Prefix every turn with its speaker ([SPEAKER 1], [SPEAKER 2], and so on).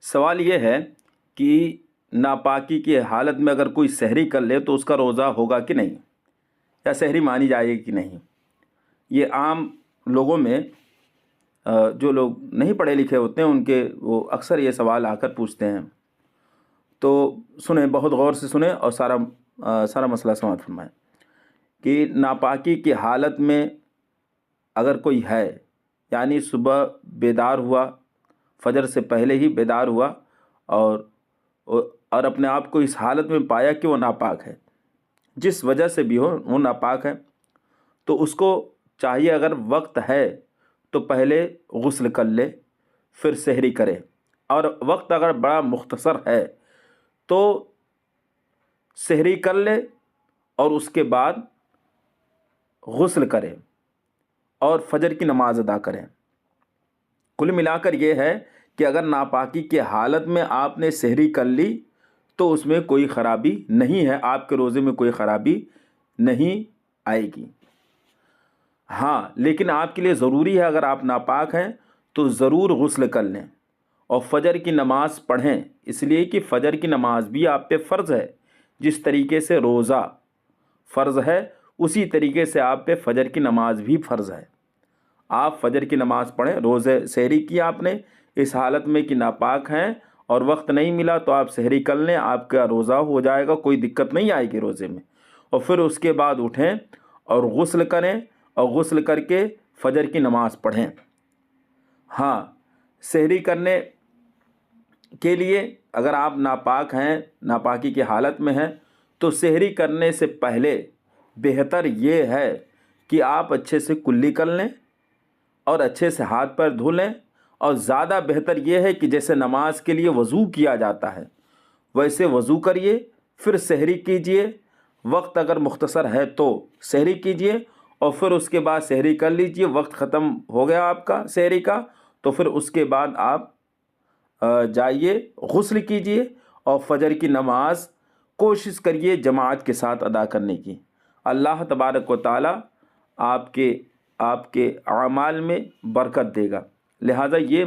[SPEAKER 1] سوال یہ ہے کہ ناپاکی کی حالت میں اگر کوئی سحری کر لے تو اس کا روزہ ہوگا کہ نہیں، یا سحری مانی جائے گی کہ نہیں۔ یہ عام لوگوں میں جو لوگ نہیں پڑھے لکھے ہوتے ہیں ان کے وہ اکثر یہ سوال آ کر پوچھتے ہیں۔ تو سنیں، بہت غور سے سنیں اور سارا مسئلہ سماعت فرمائیں کہ ناپاکی کی حالت میں اگر کوئی ہے، یعنی صبح بیدار ہوا، فجر سے پہلے ہی بیدار ہوا اور اپنے آپ کو اس حالت میں پایا کہ وہ ناپاک ہے، جس وجہ سے بھی ہو وہ ناپاک ہے، تو اس کو چاہیے اگر وقت ہے تو پہلے غسل کر لے، پھر سحری کرے، اور وقت اگر بڑا مختصر ہے تو سحری کر لے اور اس کے بعد غسل کرے اور فجر کی نماز ادا کریں۔ کل ملا کر یہ ہے کہ اگر ناپاکی کے حالت میں آپ نے سحری کر لی تو اس میں کوئی خرابی نہیں ہے، آپ کے روزے میں کوئی خرابی نہیں آئے گی۔ ہاں، لیکن آپ کے لیے ضروری ہے اگر آپ ناپاک ہیں تو ضرور غسل کر لیں اور فجر کی نماز پڑھیں، اس لیے کہ فجر کی نماز بھی آپ پہ فرض ہے۔ جس طریقے سے روزہ فرض ہے اسی طریقے سے آپ پہ فجر کی نماز بھی فرض ہے۔ آپ فجر کی نماز پڑھیں، روزے سحری کی آپ نے اس حالت میں کہ ناپاک ہیں اور وقت نہیں ملا تو آپ سحری کر لیں، آپ کا روزہ ہو جائے گا، کوئی دقت نہیں آئے گی روزے میں۔ اور پھر اس کے بعد اٹھیں اور غسل کریں اور غسل کر کے فجر کی نماز پڑھیں۔ ہاں، سحری کرنے کے لیے اگر آپ ناپاک ہیں، ناپاکی کی حالت میں ہیں، تو سحری کرنے سے پہلے بہتر یہ ہے کہ آپ اچھے سے کلی کر لیں اور اچھے سے ہاتھ پیر دھو لیں، اور زیادہ بہتر یہ ہے کہ جیسے نماز کے لیے وضو کیا جاتا ہے ویسے وضو کریے، پھر سحری کیجئے۔ وقت اگر مختصر ہے تو سحری کیجئے اور پھر اس کے بعد سحری کر لیجئے۔ وقت ختم ہو گیا آپ کا سحری کا تو پھر اس کے بعد آپ جائیے غسل کیجئے اور فجر کی نماز کوشش کریے جماعت کے ساتھ ادا کرنے کی۔ اللہ تبارک و تعالی آپ کے اعمال میں برکت دے گا۔ لہٰذا یہ